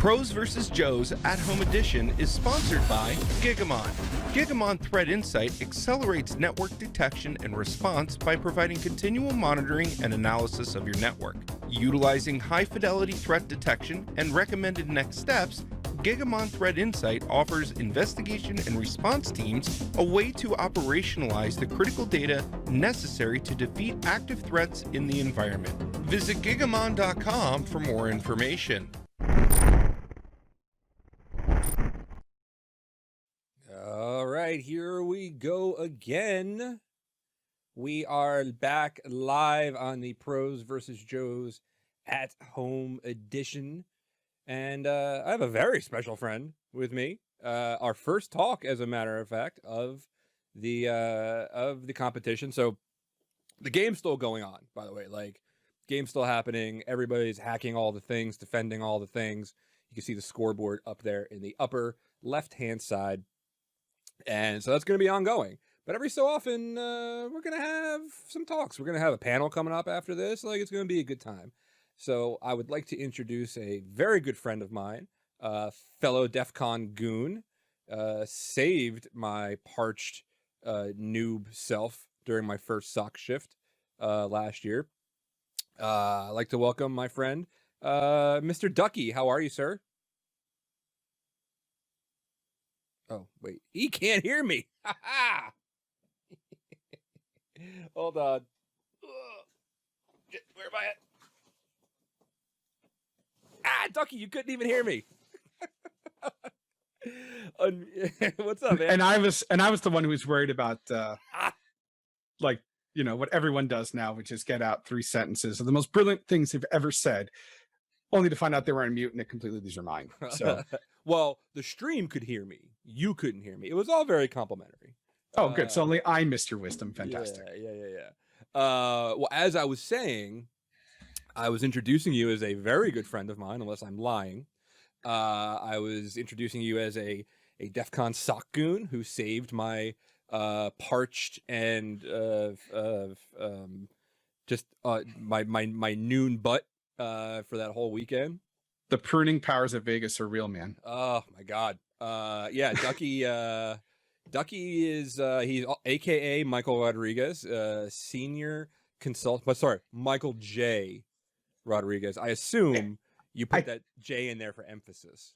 Pros vs. Joes at-home edition is sponsored by Gigamon. Gigamon Threat Insight accelerates network detection and response by providing continual monitoring and analysis of your network. Utilizing high-fidelity threat detection and recommended next steps, Gigamon Threat Insight offers investigation and response teams a way to operationalize the critical data necessary to defeat active threats in the environment. Visit gigamon.com for more information. All right, here we go again. We are back live on the Pros versus Joes at Home edition. And I have a very special friend with me. Our first talk, as a matter of fact, of the competition. So the game's still going on, by the way. Like, game's still happening. Everybody's hacking all the things, defending all the things. You can see the scoreboard up there in the upper left-hand side. And so that's going to be ongoing. But every so often, we're going to have some talks. We're going to have a panel coming up after this. Like, it's going to be a good time. So I would like to introduce a very good friend of mine, fellow DEF CON goon, saved my parched noob self during my first sock shift last year. I'd like to welcome my friend, Mr. Ducky. How are you, sir? Oh, wait. He can't hear me. Hold on. Where am I at? Ah, Ducky, you couldn't even hear me. What's up, man? And I was the one who was worried about like, you know, what everyone does now, which is get out 3 sentences of the most brilliant things they've ever said, only to find out they were on mute and it completely lose your mind. So well, the stream could hear me. You couldn't hear me. It was all very complimentary. oh, good. So only I missed your wisdom. Fantastic. Yeah. Well, as I was saying, I was introducing you as a very good friend of mine, unless I'm lying. I was introducing you as a DEF CON sock goon who saved my parched and just my noon butt for that whole weekend. The pruning powers of Vegas are real, man. Oh my God. Yeah, Ducky. Ducky is he's AKA Michael Rodriguez, senior consultant. But sorry, Michael J. Rodriguez. I assume you put that J in there for emphasis.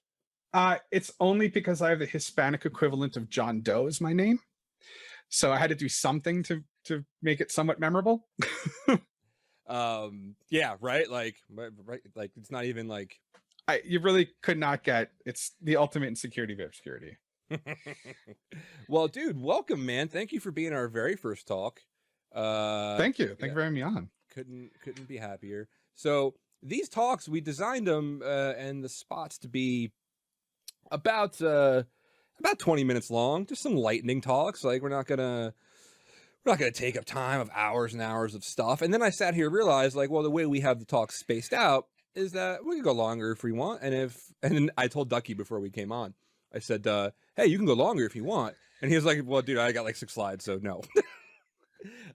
It's only because I have the Hispanic equivalent of John Doe as my name, so I had to do something to make it somewhat memorable. Yeah, right. Like it's not even like you really could not get. It's the ultimate in security of obscurity. Well, dude, welcome, man. Thank you for being our very first talk. Thank you. Thank you for having me on. Couldn't be happier. So these talks, we designed them and the spots to be about 20 minutes long, just some lightning talks. Like we're not gonna take up time of hours and hours of stuff. And then I sat here and realized, like, well, the way we have the talks spaced out is that we can go longer if we want. And then I told Ducky before we came on, I said, hey, you can go longer if you want. And he was like, well, dude, I got like 6 slides, so no.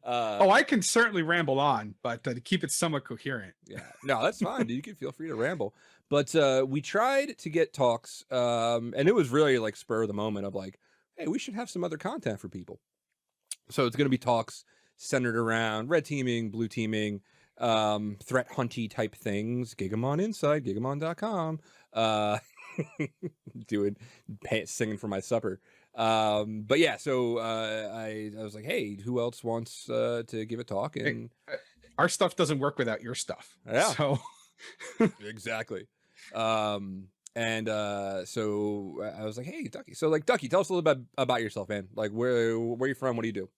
Oh, I can certainly ramble on, but to keep it somewhat coherent. Yeah, no, that's fine, dude. You can feel free to ramble. But we tried to get talks, and it was really like spur of the moment of like, hey, we should have some other content for people. So it's going to be talks centered around red teaming, blue teaming, threat hunty type things. Gigamon Inside, gigamon.com. Singing for my supper. But yeah, so I was like, hey, who else wants to give a talk? And our stuff doesn't work without your stuff. Yeah. So exactly. So I was like, hey, Ducky. So like, Ducky, tell us a little bit about yourself, man. Like, where are you from? What do you do?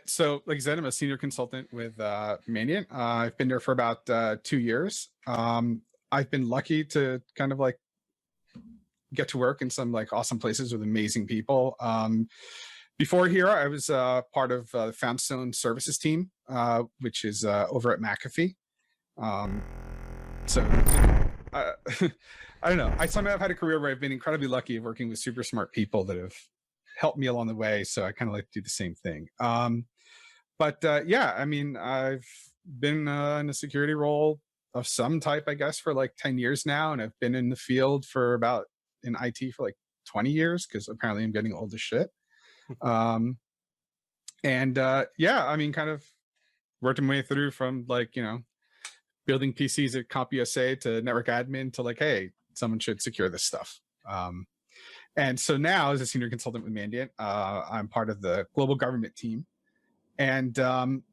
So like I said, I'm a senior consultant with Mandiant. I've been there for about 2 years. I've been lucky to kind of like get to work in some like awesome places with amazing people. Before here, I was part of the Foundstone Services team, which is over at McAfee. I don't know. I somehow have had a career where I've been incredibly lucky of working with super smart people that have helped me along the way. So I kind of like to do the same thing. Yeah, I mean, I've been in a security role of some type, I guess, for like 10 years now, and I've been in the field for about in IT for like 20 years because apparently I'm getting old as shit. Um, and yeah, I mean, kind of working my way through from like, building PCs at CompUSA to network admin to like, hey, someone should secure this stuff. And so now, as a senior consultant with Mandiant, I'm part of the global government team, and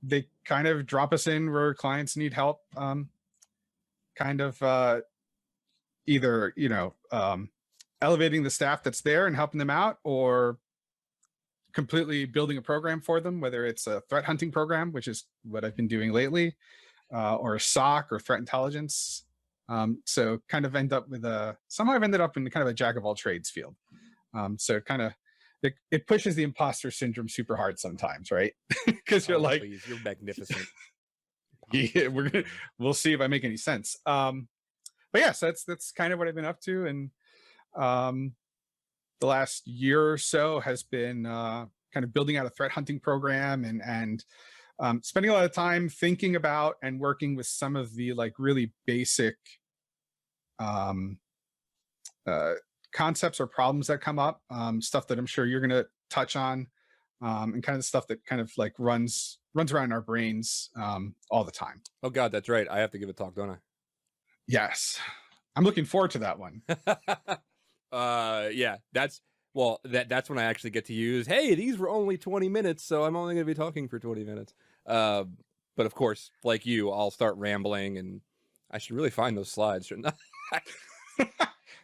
they kind of drop us in where clients need help, kind of either elevating the staff that's there and helping them out, or completely building a program for them, whether it's a threat hunting program, which is what I've been doing lately, or a SOC or threat intelligence. So kind of somehow I've ended up in kind of a jack of all trades field. So kind of it pushes the imposter syndrome super hard sometimes, right? Because you're like, please, you're magnificent. yeah, we'll see if I make any sense. But yes, that's kind of what I've been up to, and the last year or so has been kind of building out a threat hunting program, and spending a lot of time thinking about and working with some of the like really basic concepts or problems that come up, stuff that I'm sure you're going to touch on, and kind of stuff that kind of like runs around in our brains all the time. Oh God, that's right. I have to give a talk, don't I? Yes, I'm looking forward to that one. Yeah, that's when I actually get to use, hey, these were only 20 minutes, so I'm only going to be talking for 20 minutes. But of course, like you, I'll start rambling, and I should really find those slides, shouldn't I?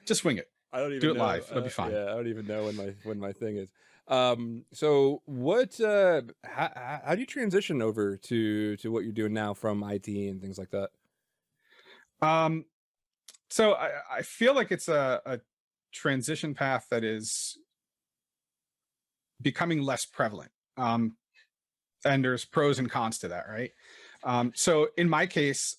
Just wing it. I don't even do it know. live. It'll be fine. Yeah, I don't even know when my thing is. So what? How do you transition over to what you're doing now from IT and things like that? So I feel like it's a transition path that is becoming less prevalent. And there's pros and cons to that, right? So in my case,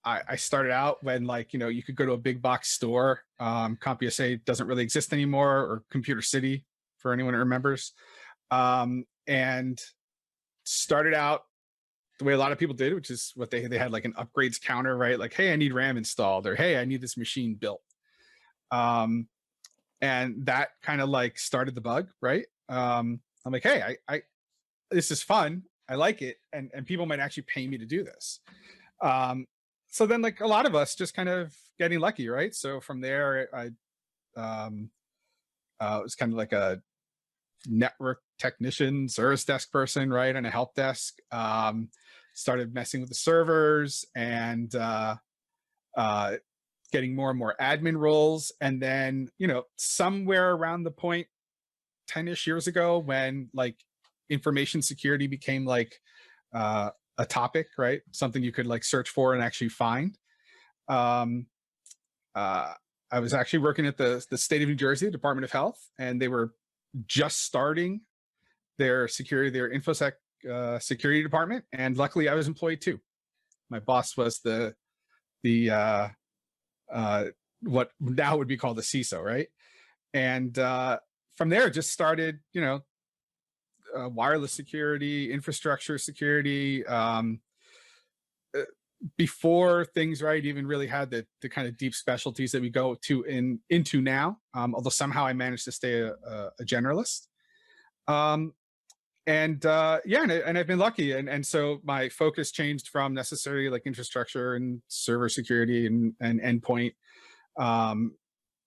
I started out when you could go to a big box store. CompUSA doesn't really exist anymore, or Computer City for anyone who remembers. And started out the way a lot of people did, which is what they had like an upgrades counter, right? Like, hey, I need RAM installed, or hey, I need this machine built. And that kind of like started the bug, right? I'm like, hey, I this is fun. I like it. And people might actually pay me to do this. So then like a lot of us just kind of getting lucky, right? So from there, I was kind of like a network technician, service desk person, right? And a help desk. Started messing with the servers and getting more and more admin roles. And then, somewhere around the point 10-ish years ago, when like information security became like a topic, right? Something you could like search for and actually find. I was actually working at the state of New Jersey, Department of Health, and they were just starting their InfoSec security department. And luckily I was employed too. My boss was the what now would be called the CISO, right? And from there it just started, wireless security, infrastructure security, before things, right, even really had the kind of deep specialties that we go to into now, although somehow I managed to stay a generalist. And I've been lucky, and so my focus changed from necessarily like infrastructure and server security and endpoint,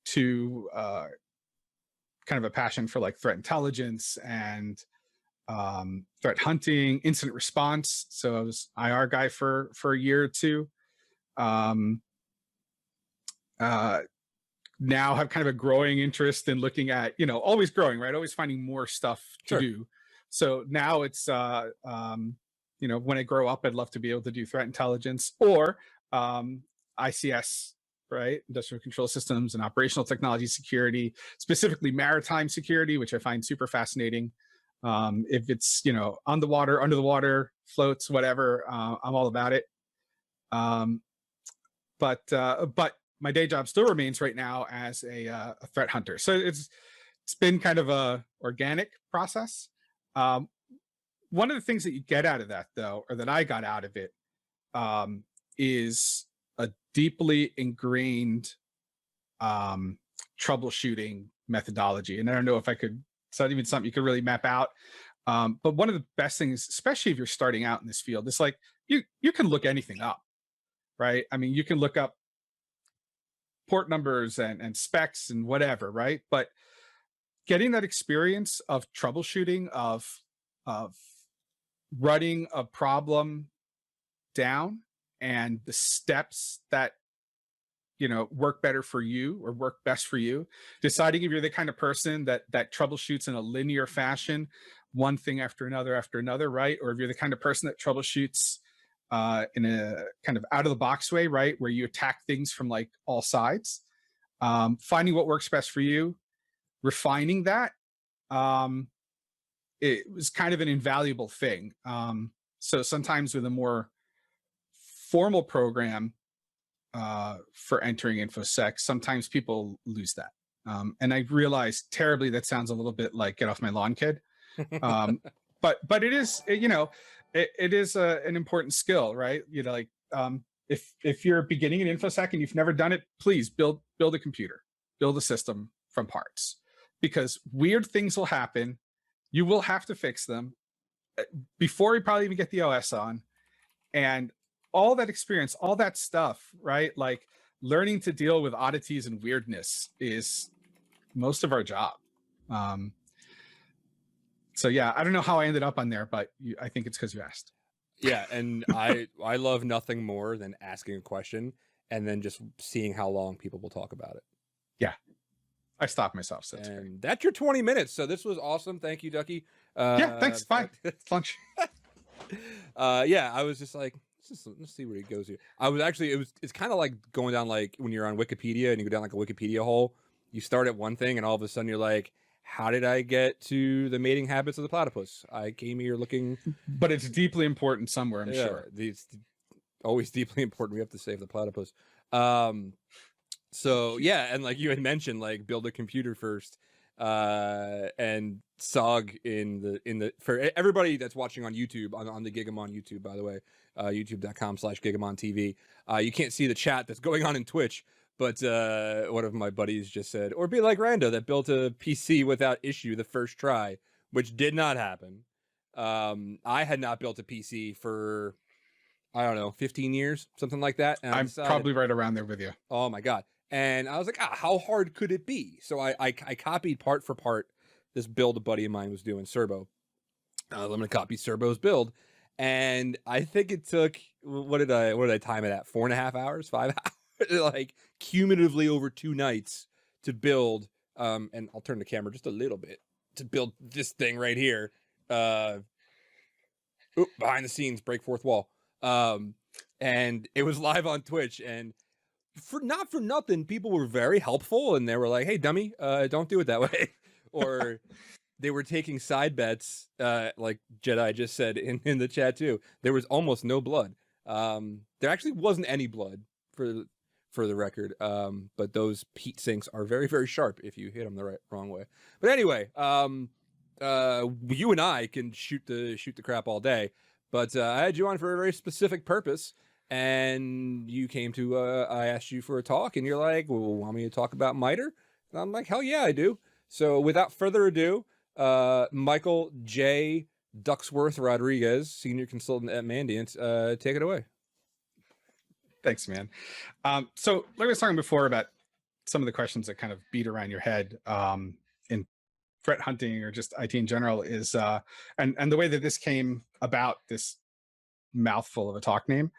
to kind of a passion for like threat intelligence and threat hunting, incident response. So I was IR guy for a year or two. Now have kind of a growing interest in looking at, always growing, right? Always finding more stuff to do. So now it's, when I grow up, I'd love to be able to do threat intelligence or ICS, right? Industrial control systems and operational technology security, specifically maritime security, which I find super fascinating. If it's, on the water, under the water, floats, whatever, I'm all about it. But my day job still remains right now as a threat hunter. So it's been kind of a organic process. One of the things that you get out of that, though, or that I got out of it, is a deeply ingrained troubleshooting methodology. And I don't know if it's not even something you could really map out. But one of the best things, especially if you're starting out in this field, is like you can look anything up, right? I mean, you can look up port numbers and specs and whatever, right? But getting that experience of troubleshooting, of running a problem down, and the steps that work better for you or work best for you, deciding if you're the kind of person that troubleshoots in a linear fashion, one thing after another, right? Or if you're the kind of person that troubleshoots in a kind of out of the box way, right, where you attack things from like all sides. Finding what works best for you, refining that, it was kind of an invaluable thing. So sometimes with a more formal program for entering InfoSec, sometimes people lose that. And I realize terribly that sounds a little bit like get off my lawn, kid. But it is, it is an important skill, right? Like if you're beginning in InfoSec and you've never done it, please build a computer, build a system from parts, because weird things will happen. You will have to fix them before you probably even get the OS on. And all that experience, all that stuff, right? Like learning to deal with oddities and weirdness is most of our job. So yeah, I don't know how I ended up on there, but I think it's because you asked. Yeah, and I love nothing more than asking a question and then just seeing how long people will talk about it. Yeah, I stopped myself. So and that's your 20 minutes. So this was awesome. Thank you, Ducky. Yeah, thanks. Fine. It's lunch. Yeah, I was just like, let's see where he goes here. I was actually, it's kind of like going down like when you're on Wikipedia and you go down like a Wikipedia hole. You start at one thing and all of a sudden you're like, how did I get to the mating habits of the platypus? I came here looking. But it's deeply important somewhere, I'm sure. It's always deeply important. We have to save the platypus. So yeah, and like you had mentioned, like build a computer first. And SOG in the for everybody that's watching on YouTube, on the Gigamon YouTube, by the way, youtube.com/GigamonTV. You can't see the chat that's going on in Twitch, but one of my buddies just said, or be like Rando that built a PC without issue the first try, which did not happen. I had not built a PC for, I don't know, 15 years, something like that. And I'm probably right around there with you. Oh my God. And I was like, how hard could it be? So I copied part for part this build a buddy of mine was doing, Serbo. I'm going to copy Serbo's build. And I think it took, what did I time it at? 4.5 hours, 5 hours, like cumulatively over 2 nights to build. And I'll turn the camera just a little bit to build this thing right here. Behind the scenes, break fourth wall. And it was live on Twitch, and not for nothing, people were very helpful, and they were like, hey dummy, don't do it that way. Or they were taking side bets, like Jedi just said in the chat too. There was almost no blood. There actually wasn't any blood for the record, but those heat sinks are very, very sharp if you hit them the wrong way. But anyway, you and I can shoot the crap all day, but I had you on for a very specific purpose. And you came to, I asked you for a talk, and you're like, well, want me to talk about MITRE? And I'm like, hell yeah, I do. So without further ado, Michael J. Ducksworth Rodriguez, senior consultant at Mandiant, take it away. Thanks, man. So like I was talking before about some of the questions that kind of beat around your head in threat hunting or just IT in general is, and the way that this came about, this mouthful of a talk name,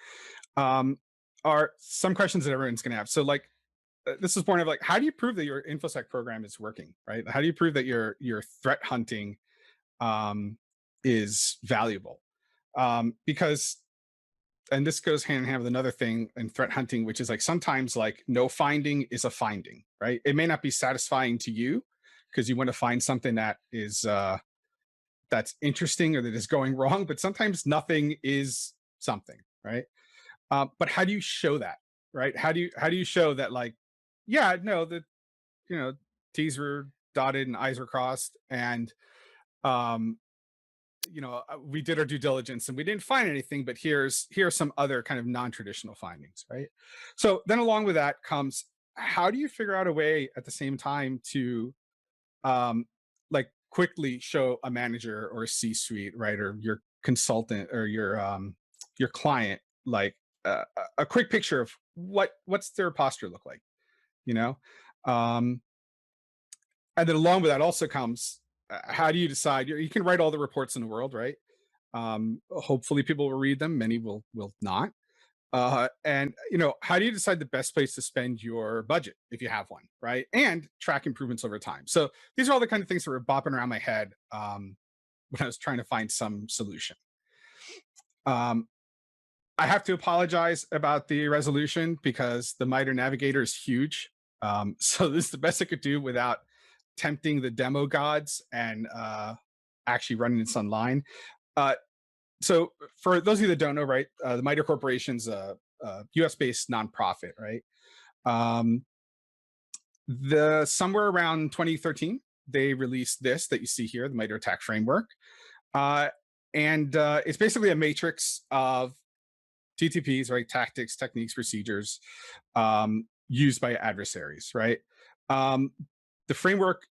are some questions that everyone's going to have. So like, this is born of like, how do you prove that your InfoSec program is working, right? How do you prove that your threat hunting is valuable? Because, and this goes hand in hand with another thing in threat hunting, which is like sometimes like no finding is a finding, right? It may not be satisfying to you because you want to find something that is that's interesting or that is going wrong, but sometimes nothing is something, right? But how do you show that, right? How do you show that, like, yeah, no, that, T's were dotted and I's were crossed, and we did our due diligence and we didn't find anything, but here are some other kind of non-traditional findings, right? So then along with that comes, how do you figure out a way at the same time to like quickly show a manager or a C-suite, right, or your consultant or your client, like a quick picture of what's their posture look like, you know? Um, and then along with that also comes, how do you decide? You can write all the reports in the world, right? Hopefully people will read them. Many will not. And how do you decide the best place to spend your budget if you have one, right? And track improvements over time. So these are all the kind of things that were bopping around my head when I was trying to find some solution. I have to apologize about the resolution because the MITRE Navigator is huge. So this is the best I could do without tempting the demo gods and actually running this online. So for those of you that don't know, right, the MITRE Corporation's a US-based nonprofit, right? Somewhere around 2013, they released this that you see here, the MITRE ATT&CK framework. And it's basically a matrix of TTPs, right? Tactics, techniques, procedures used by adversaries, right? The framework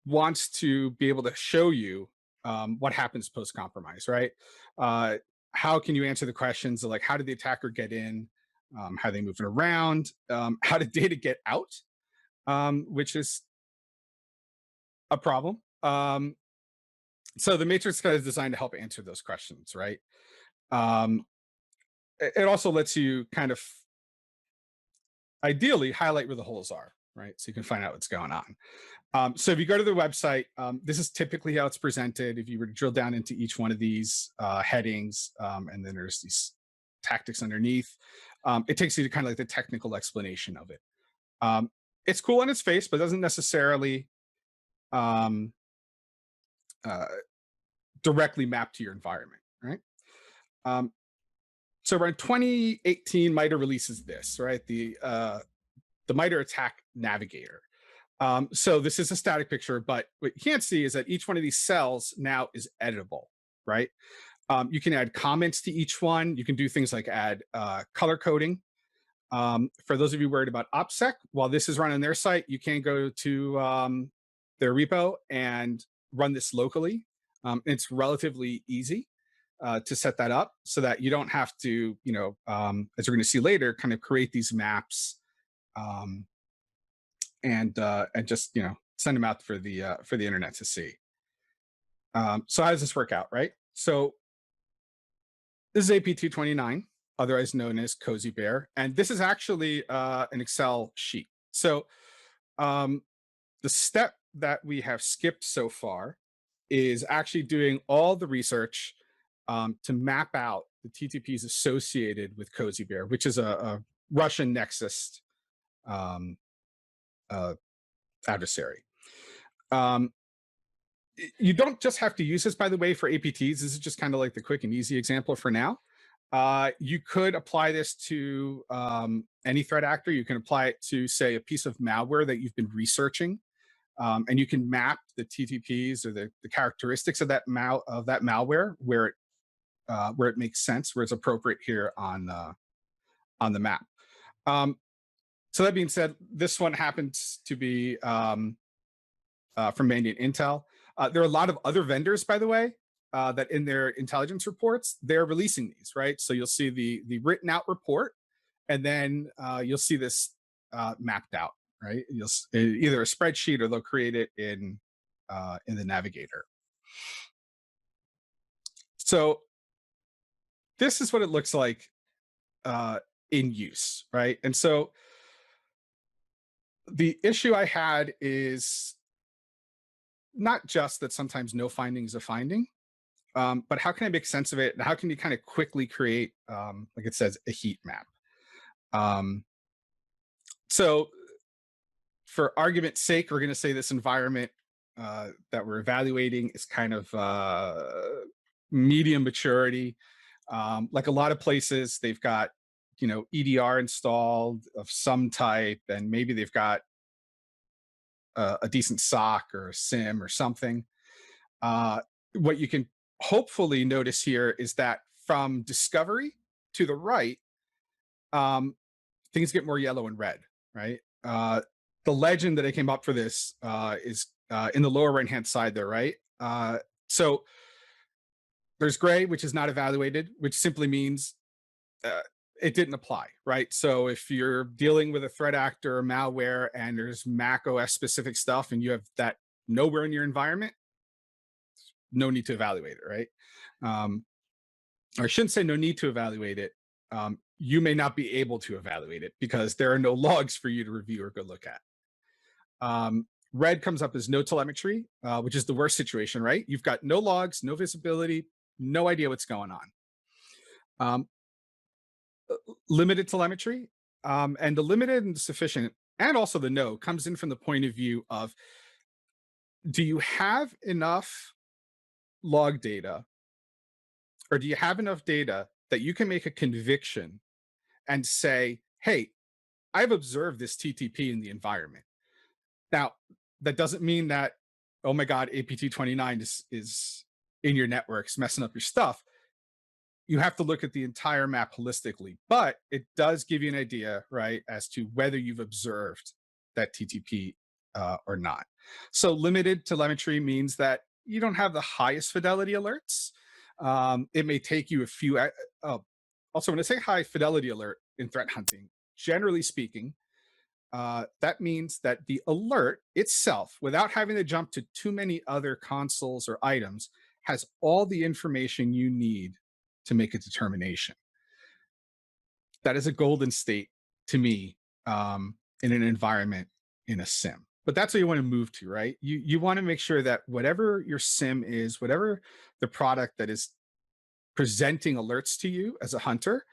wants to be able to show you what happens post-compromise, right? How can you answer the questions of like, how did the attacker get in? How they move it around? How did data get out? Which is a problem. So the matrix is designed to help answer those questions, right? It also lets you kind of ideally highlight where the holes are, right? So you can find out what's going on. So if you go to the website, this is typically how it's presented. If you were to drill down into each one of these headings, and then there's these tactics underneath, it takes you to kind of like the technical explanation of it. It's cool on its face, but doesn't necessarily directly map to your environment, right? So around 2018, MITRE releases this, right? The MITRE ATT&CK Navigator. So this is a static picture, but what you can't see is that each one of these cells now is editable, right? You can add comments to each one. You can do things like add color coding. For those of you worried about OPSEC, while this is run on their site, you can go to their repo and run this locally. It's relatively easy to set that up so that you don't have to, as we're going to see later, kind of create these maps and just send them out for the internet to see. So how does this work out, right? So this is AP229, otherwise known as Cozy Bear, and this is actually an Excel sheet. So the step that we have skipped so far is actually doing all the research to map out the TTPs associated with Cozy Bear, which is a Russian Nexus adversary. You don't just have to use this, by the way, for APTs. This is just kind of like the quick and easy example for now. You could apply this to any threat actor. You can apply it to, say, a piece of malware that you've been researching, and you can map the TTPs or the characteristics of that malware where it makes sense, where it's appropriate here on the map. So that being said, this one happens to be from Mandiant Intel. There are a lot of other vendors, by the way, that in their intelligence reports, they're releasing these, right? So you'll see the written out report, and then you'll see this mapped out, right? You'll either a spreadsheet or they'll create it in the Navigator. So this is what it looks like in use, right? And so the issue I had is not just that sometimes no finding is a finding, but how can I make sense of it? And how can you kind of quickly create, like it says, a heat map? So for argument's sake, we're going to say this environment that we're evaluating is kind of medium maturity. Like a lot of places, they've got EDR installed of some type, and maybe they've got a decent SOC or a SIM or something. What you can hopefully notice here is that from discovery to the right, things get more yellow and red, right? The legend that I came up for this is in the lower right-hand side there, right? So there's gray, which is not evaluated, which simply means it didn't apply, right? So if you're dealing with a threat actor or malware and there's Mac OS specific stuff and you have that nowhere in your environment, no need to evaluate it, right? Or I shouldn't say no need to evaluate it. You may not be able to evaluate it because there are no logs for you to review or go look at. Red comes up as no telemetry, which is the worst situation, right? You've got no logs, no visibility, no idea what's going on. Limited telemetry, and the limited and sufficient, and also the no, comes in from the point of view of, do you have enough log data, or do you have enough data that you can make a conviction and say, hey, I've observed this TTP in the environment. Now, that doesn't mean that, oh my God, APT29 is in your networks messing up your stuff. You have to look at the entire map holistically, but it does give you an idea, right, as to whether you've observed that TTP or not. So limited telemetry means that you don't have the highest fidelity alerts. It may take you a few. Also, when I say high fidelity alert in threat hunting, generally speaking, that means that the alert itself, without having to jump to too many other consoles or items, has all the information you need to make a determination. That is a golden state to me in an environment in a SIM. But that's what you want to move to, right? You want to make sure that whatever your SIM is, whatever the product that is presenting alerts to you as a hunter,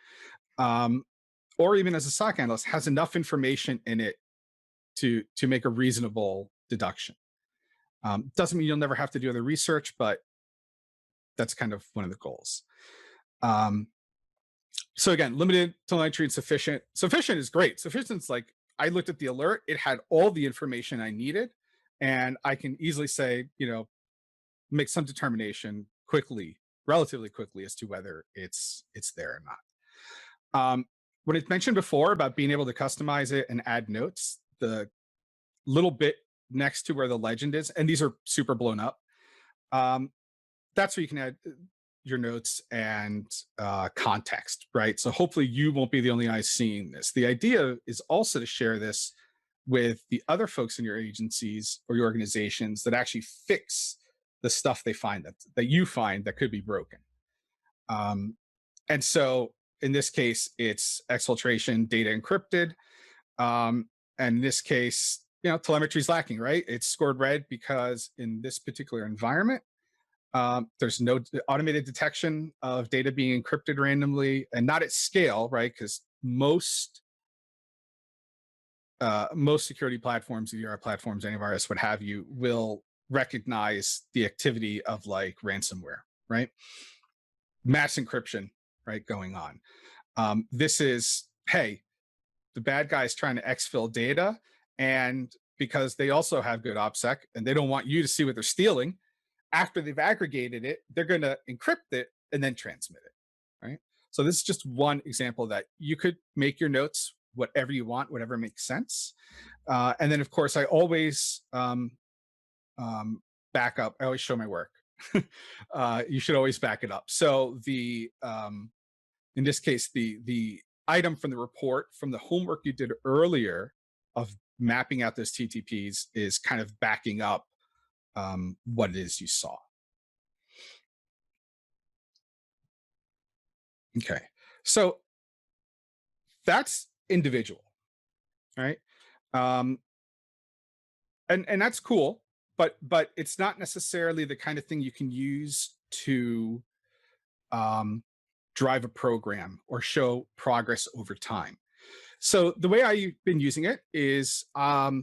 or even as a SOC analyst, has enough information in it to make a reasonable deduction. Doesn't mean you'll never have to do other research, but that's kind of one of the goals. So again, limited telemetry and sufficient. Sufficient is great. Sufficient's like, I looked at the alert, it had all the information I needed, and I can easily say, make some determination quickly, relatively quickly, as to whether it's there or not. When it's mentioned before about being able to customize it and add notes, the little bit next to where the legend is, and these are super blown up, that's where you can add your notes and context, right? So hopefully you won't be the only eyes seeing this. The idea is also to share this with the other folks in your agencies or your organizations that actually fix the stuff they find that you find that could be broken. And so in this case, it's exfiltration, data encrypted. And in this case, telemetry is lacking, right? It's scored red because in this particular environment, there's no automated detection of data being encrypted randomly and not at scale, right? Because most security platforms, EDR platforms, antivirus, what have you, will recognize the activity of like ransomware, right? Mass encryption, right, going on. This is, hey, the bad guy's trying to exfil data, and because they also have good OPSEC and they don't want you to see what they're stealing, after they've aggregated it, they're going to encrypt it and then transmit it, right? So this is just one example that you could make your notes whatever you want, whatever makes sense. And then, of course, I always back up. I always show my work. You should always back it up. So in this case, the item from the report from the homework you did earlier of mapping out those TTPs is kind of backing up what it is you saw. Okay, so that's individual, right? And that's cool, but it's not necessarily the kind of thing you can use to drive a program or show progress over time. So the way I've been using it is I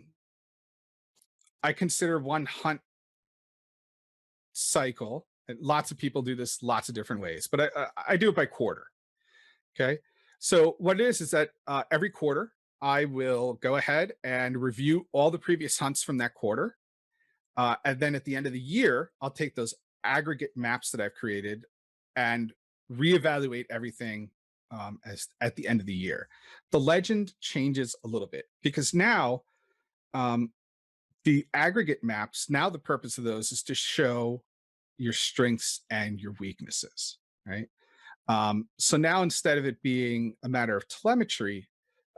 consider one hunt cycle, and lots of people do this lots of different ways, but I do it by quarter. Okay, so what it is that every quarter I will go ahead and review all the previous hunts from that quarter, and then at the end of the year I'll take those aggregate maps that I've created and reevaluate everything as at the end of the year. The legend changes a little bit because now um, the aggregate maps, now the purpose of those is to show your strengths and your weaknesses, right? So now instead of it being a matter of telemetry,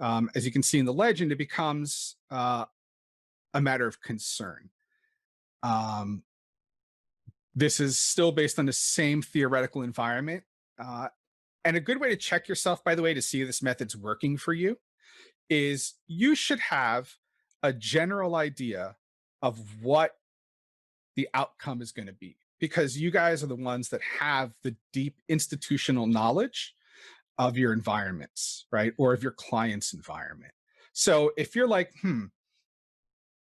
as you can see in the legend, it becomes a matter of concern. Um, this is still based on the same theoretical environment. And a good way to check yourself, by the way, to see if this method's working for you is you should have a general idea of what the outcome is going to be because you guys are the ones that have the deep institutional knowledge of your environments, right? Or of your client's environment. So if you're like,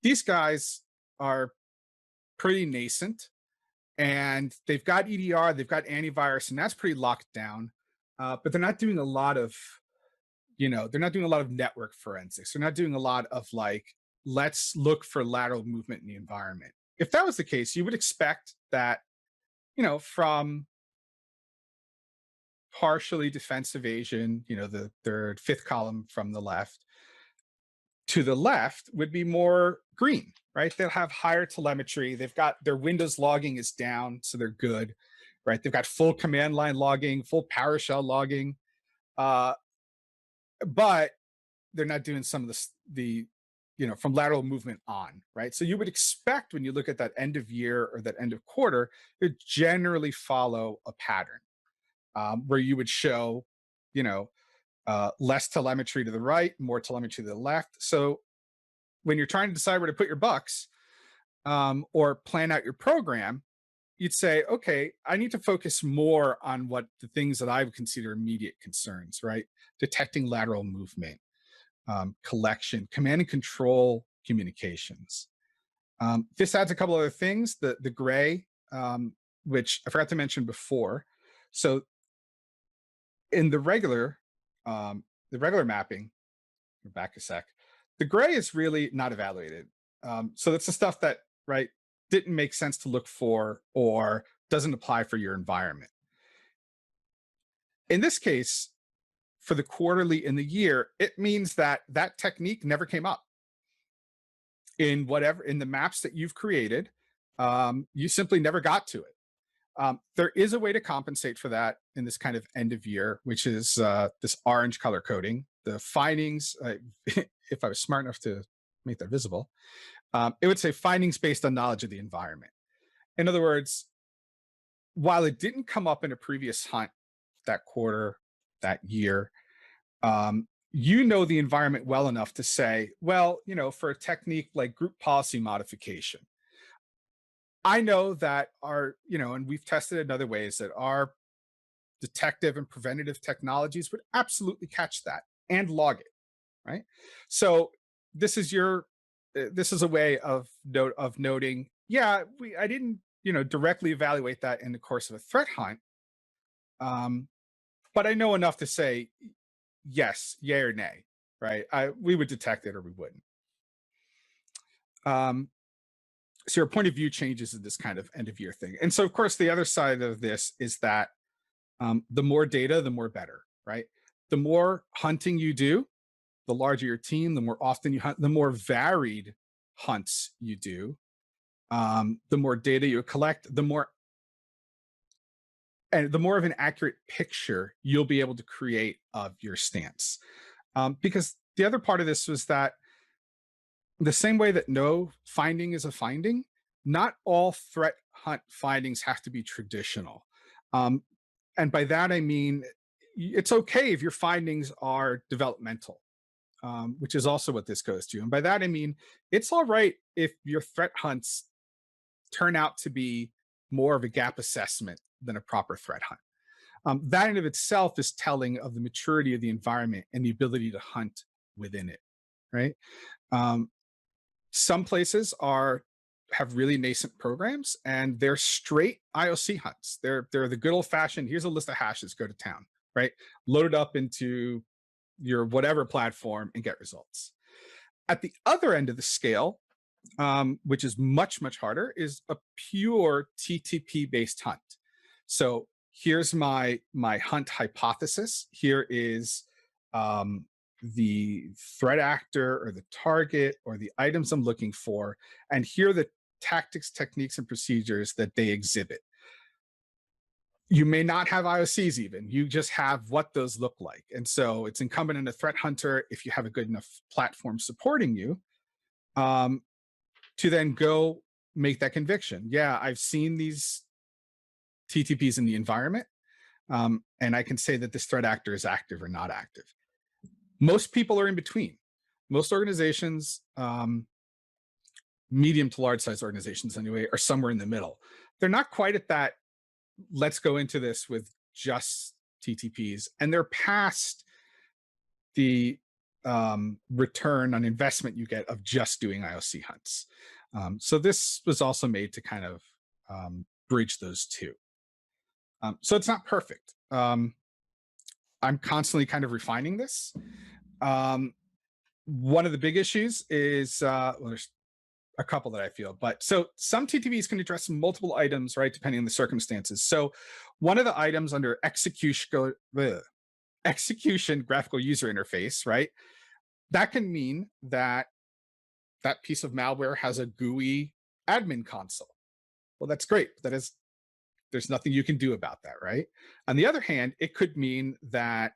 these guys are pretty nascent and they've got EDR, they've got antivirus, and that's pretty locked down. But they're not doing a lot of, they're not doing a lot of network forensics. They're not doing a lot of like, let's look for lateral movement in the environment. If that was the case, you would expect that, from partially defensive Asian, the third, fifth column from the left to the left would be more green, right? They'll have higher telemetry. They've got their Windows logging is down, so they're good, right? They've got full command line logging, full PowerShell logging, but they're not doing some of the from lateral movement on, right? So you would expect when you look at that end of year or that end of quarter, it generally follow a pattern where you would show, less telemetry to the right, more telemetry to the left. So when you're trying to decide where to put your bucks or plan out your program, you'd say, okay, I need to focus more on what the things that I would consider immediate concerns, right? Detecting lateral movement, collection, command and control communications. This adds a couple other things. The gray, which I forgot to mention before. So in the regular mapping, back a sec, the gray is really not evaluated. So that's the stuff that, right, didn't make sense to look for or doesn't apply for your environment. In this case, for the quarterly in the year, it means that that technique never came up in the maps that you've created. You simply never got to it. There is a way to compensate for that in this kind of end of year, which is this orange color coding. The findings, if I was smart enough to make that visible, it would say findings based on knowledge of the environment. In other words, while it didn't come up in a previous hunt that quarter, that year, the environment well enough to say, well, for a technique like group policy modification, I know that and we've tested in other ways that our detective and preventative technologies would absolutely catch that and log it, right? So this is a way of noting, yeah, I didn't, directly evaluate that in the course of a threat hunt. But I know enough to say yes, yay or nay, right? We would detect it or we wouldn't. So your point of view changes in this kind of end of year thing. And so, of course, the other side of this is that the more data, the more better, right? The more hunting you do, the larger your team, the more often you hunt, the more varied hunts you do, the more data you collect, the more of an accurate picture you'll be able to create of your stance. Because the other part of this was that the same way that no finding is a finding, not all threat hunt findings have to be traditional. And by that, I mean, it's okay if your findings are developmental, which is also what this goes to. And by that, I mean, it's all right if your threat hunts turn out to be more of a gap assessment than a proper threat hunt. That in of itself is telling of the maturity of the environment and the ability to hunt within it, right? Some places have really nascent programs and they're straight IOC hunts. They're the good old fashioned, here's a list of hashes, go to town, right? Load it up into your whatever platform and get results. At the other end of the scale, which is much, much harder, is a pure TTP based hunt. So here's my hunt hypothesis. Here is the threat actor or the target or the items I'm looking for, and here are the tactics, techniques, and procedures that they exhibit. You may not have IOCs even, you just have what those look like. And so it's incumbent on a threat hunter, if you have a good enough platform supporting you, to then go make that conviction. Yeah, I've seen these TTPs in the environment, and I can say that this threat actor is active or not active. Most people are in between. Most organizations, medium to large size organizations anyway, are somewhere in the middle. They're not quite at that, let's go into this with just TTPs, and they're past the return on investment you get of just doing IOC hunts. So this was also made to kind of bridge those two. So it's not perfect. I'm constantly kind of refining this. One of the big issues is, well, there's a couple that I feel, but so some TTPs can address multiple items, right, depending on the circumstances. So one of the items under execution graphical user interface, right, that can mean that that piece of malware has a GUI admin console. Well, that's great. That is, there's nothing you can do about that, right? On the other hand, it could mean that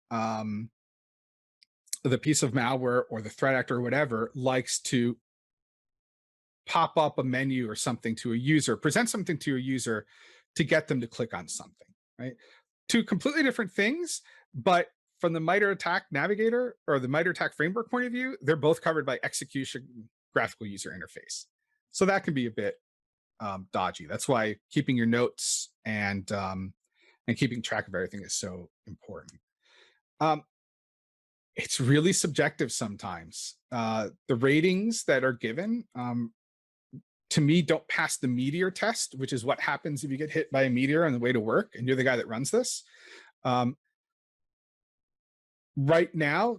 the piece of malware or the threat actor or whatever likes to pop up a menu or something to a user, present something to a user to get them to click on something, right? Two completely different things, but from the MITRE ATT&CK navigator or the MITRE ATT&CK framework point of view, they're both covered by execution graphical user interface. So that can be a bit dodgy. That's why keeping your notes and keeping track of everything is so important. It's really subjective sometimes. The ratings that are given, to me, don't pass the meteor test, which is what happens if you get hit by a meteor on the way to work and you're the guy that runs this. Right now,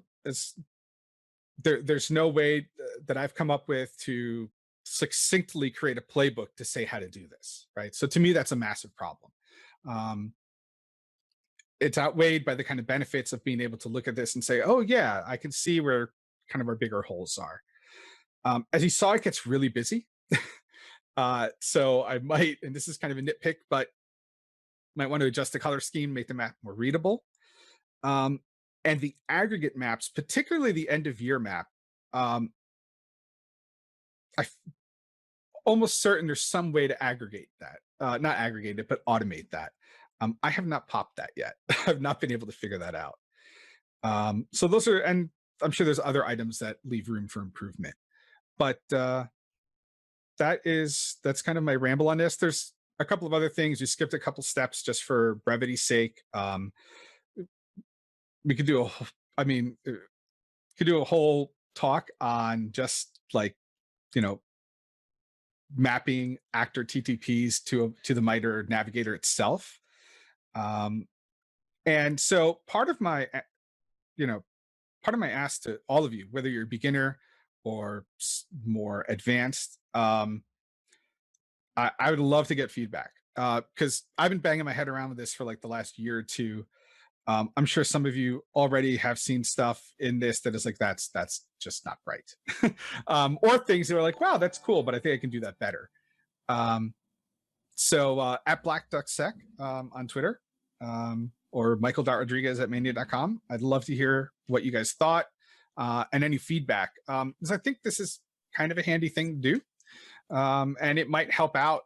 there's no way that I've come up with to succinctly create a playbook to say how to do this, right? So to me, that's a massive problem. It's outweighed by the kind of benefits of being able to look at this and say, oh yeah, I can see where kind of our bigger holes are. As you saw, it gets really busy. So I might, and this is kind of a nitpick, but might want to adjust the color scheme, make the map more readable. And the aggregate maps, particularly the end of year map, I'm almost certain there's some way to aggregate that, not aggregate it, but automate that. I have not popped that yet. I've not been able to figure that out. So those are, and I'm sure there's other items that leave room for improvement, but that's kind of my ramble on this. There's a couple of other things. You skipped a couple steps just for brevity's sake. We could do a whole talk on just like, mapping actor TTPs to the MITRE navigator itself. And so part of my ask to all of you, whether you're a beginner or more advanced, I would love to get feedback, because I've been banging my head around with this for like the last year or two. I'm sure some of you already have seen stuff in this that is like, that's just not right. Or things that are like, wow, that's cool, but I think I can do that better. So at black.sec on Twitter, or michael.rodriguez@mania.com. I'd love to hear what you guys thought, and any feedback, because I think this is kind of a handy thing to do, and it might help out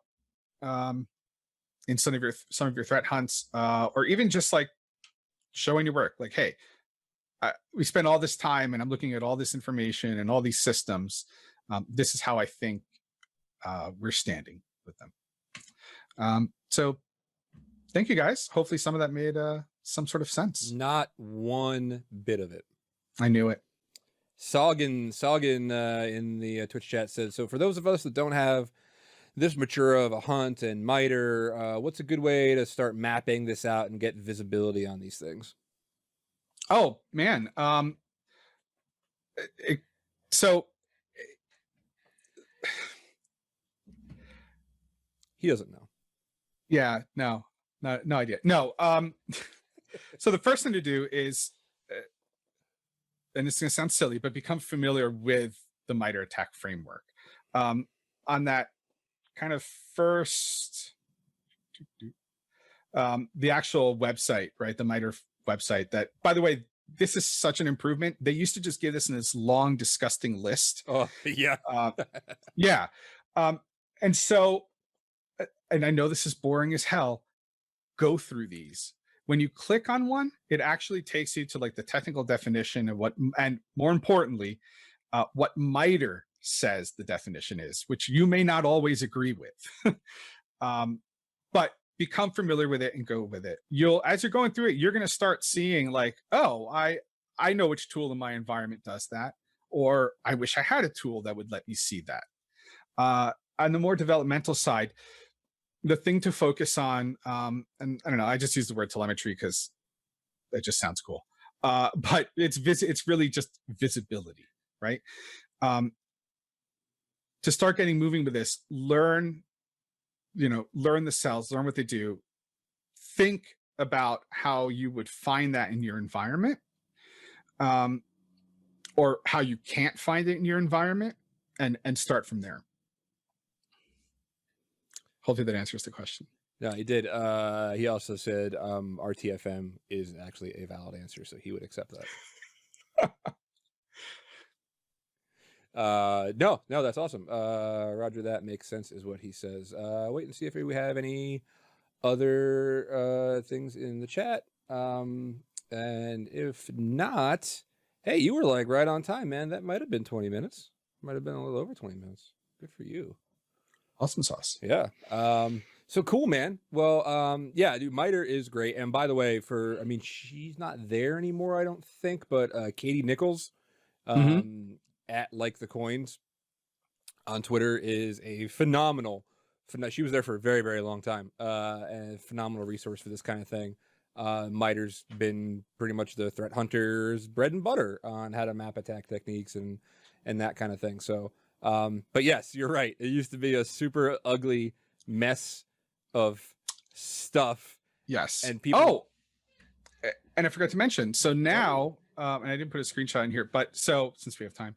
in some of your threat hunts, or even just like showing your work. Like, hey, we spent all this time and I'm looking at all this information and all these systems. This is how I think we're standing with them. So thank you guys. Hopefully some of that made some sort of sense. Not one bit of it. I knew it. Sagan in the Twitch chat said, so for those of us that don't have this mature of a hunt and MITRE, what's a good way to start mapping this out and get visibility on these things? Oh man. So He doesn't know. Yeah, no idea. No. So the first thing to do is, and it's going to sound silly, but become familiar with the MITRE ATT&CK framework. On that kind of first, the actual website, right? The MITRE website that, by the way, this is such an improvement. They used to just give this in this long, disgusting list. Oh, yeah. Yeah. And so, and I know this is boring as hell, go through these. When you click on one, it actually takes you to like the technical definition of what, and more importantly, what MITRE says the definition is, which you may not always agree with. But become familiar with it and go with it. You'll, as you're going through it, you're going to start seeing like, oh, I know which tool in my environment does that, or I wish I had a tool that would let me see that. On the more developmental side, the thing to focus on, and I don't know, I just use the word telemetry because that just sounds cool. But it's really just visibility, right? To start getting moving with this, learn the cells, learn what they do, think about how you would find that in your environment, or how you can't find it in your environment, and start from there. Hopefully that answers the question. No, he did. He also said RTFM is actually a valid answer, so he would accept that. No, that's awesome. Roger, that makes sense, is what he says. Wait and see if we have any other things in the chat. And if not, hey, you were like right on time, man. That might have been 20 minutes. Might have been a little over 20 minutes. Good for you. Awesome sauce. Yeah. So cool, man. Well, yeah, dude, MITRE is great. And by the way, she's not there anymore, I don't think, but Katie Nichols, at Like the Coins on Twitter, is a phenomenal. She was there for a very, very long time, and a phenomenal resource for this kind of thing. MITRE's been pretty much the threat hunter's bread and butter on how to map attack techniques and that kind of thing. So, but yes, you're right. It used to be a super ugly mess of stuff. Yes. And people. Oh, and I forgot to mention. So now, and I didn't put a screenshot in here, but so since we have time,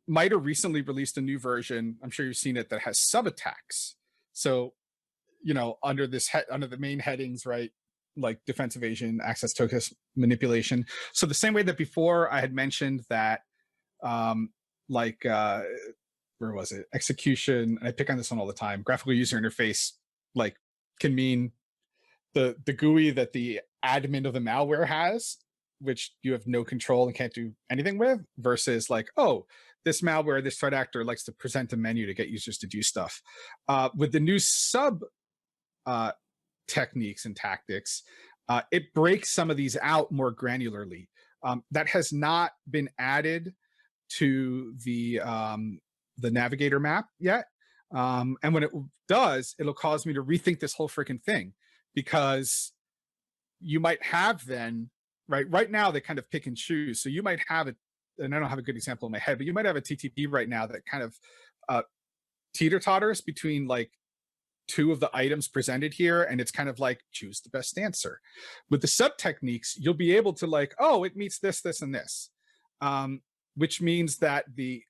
MITRE recently released a new version. I'm sure you've seen it, that has sub attacks. So, under under the main headings, right? Like defense evasion, access token manipulation. So the same way that before I had mentioned that, where was it? Execution. I pick on this one all the time. Graphical user interface, like, can mean the GUI that the admin of the malware has, which you have no control and can't do anything with, versus like, oh, this malware, this threat actor likes to present a menu to get users to do stuff. With the new sub techniques and tactics, it breaks some of these out more granularly. That has not been added to the navigator map yet. And when it does, it'll cause me to rethink this whole freaking thing, because you might have then, right now they kind of pick and choose. So you might have it, and I don't have a good example in my head, but you might have a TTP right now that kind of teeter-totters between like two of the items presented here, and it's kind of like, choose the best answer. With the sub techniques, you'll be able to like, oh, it meets this, this, and this, which means that the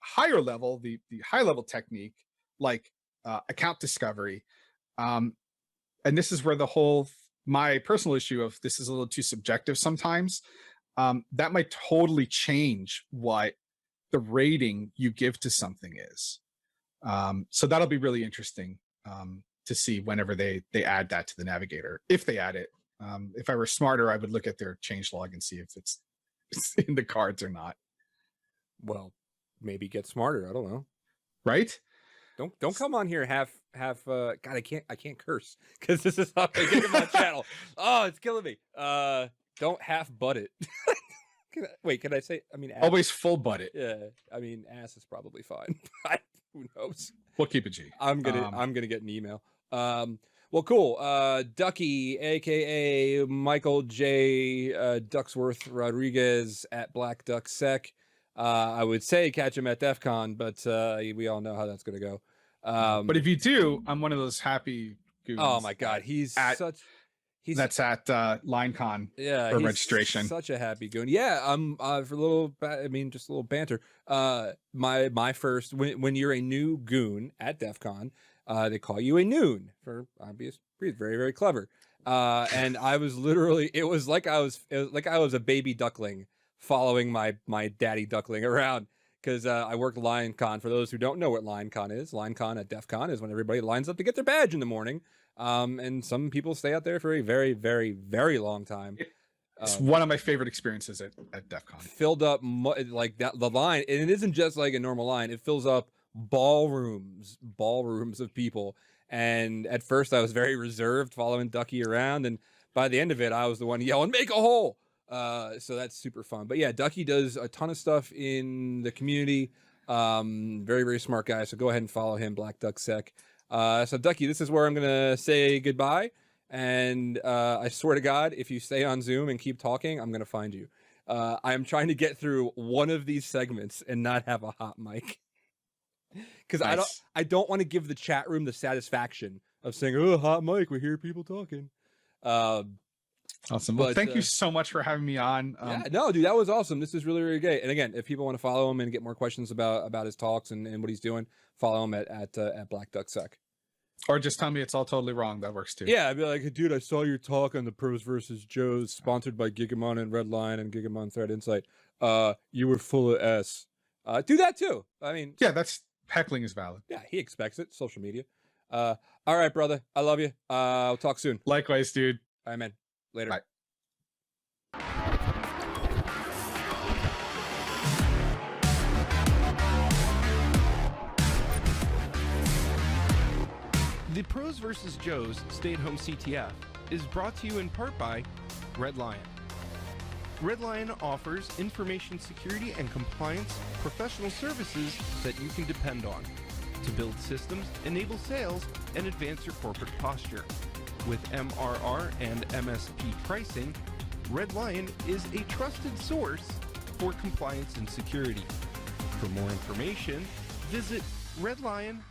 higher level, the high level technique, like account discovery, and this is where my personal issue of this is a little too subjective sometimes, that might totally change what the rating you give to something is. So that'll be really interesting to see whenever they add that to the navigator, if they add it. If I were smarter, I would look at their change log and see if it's in the cards or not. Well, maybe get smarter. I don't know. Right? Don't come on here half God, I can't curse because this is not the Gigamon channel. Oh, it's killing me. Don't half butt it. Can I say, ass? Always full butt it. Yeah. Ass is probably fine. Who knows? We'll keep it G. I'm gonna get an email. Well, cool. Ducky, aka Michael J. Ducksworth Rodriguez at Black Duck Sec. I would say catch him at DEF CON, but we all know how that's gonna go. But if you do, I'm one of those happy goons. Oh my god, he's at LineCon for he's registration. Such a happy goon. Yeah, for a little, I mean, just a little banter. My first, when you're a new goon at DEF CON, they call you a noon for obvious reasons. Very, very clever. And I was literally, it was like I was a baby duckling following my daddy duckling around, because I worked LineCon. For those who don't know what LineCon is, LineCon at DEF CON is when everybody lines up to get their badge in the morning. And some people stay out there for a very, very, very long time. It's one of my favorite experiences at DEF CON. Filled up like that, the line, and it isn't just like a normal line. It fills up ballrooms of people. And at first I was very reserved following Ducky around, and by the end of it I was the one yelling, "Make a hole!" So that's super fun. But yeah, Ducky does a ton of stuff in the community. Very, very smart guy. So go ahead and follow him, Black Duck Sec. So Ducky, this is where I'm gonna say goodbye. And I swear to God, if you stay on Zoom and keep talking, I'm gonna find you. I am trying to get through one of these segments and not have a hot mic, because Nice. I don't want to give the chat room the satisfaction of saying, "Oh, hot mic, we hear people talking." Awesome. Well, but, thank you so much for having me on. Yeah, no, dude, that was awesome. This is really, really great. And again, if people want to follow him and get more questions about his talks and what he's doing, follow him at Black Duck Sec. Or just tell me it's all totally wrong. That works too. Yeah, I'd be like, dude, I saw your talk on the Pros versus Joes, sponsored by Gigamon and Redline and Gigamon Thread Insight. You were full of S. Do that too. I mean, Yeah, that's heckling is valid. yeah, he expects it. Social media. All right, brother. I love you. We'll talk soon. Likewise, dude. All right, man. Later. Bye. The Pros vs. Joes Stay-at-Home CTF is brought to you in part by Red Lion. Red Lion offers information security and compliance professional services that you can depend on to build systems, enable sales, and advance your corporate posture. With MRR and MSP pricing, Red Lion is a trusted source for compliance and security. For more information, visit redlion.io.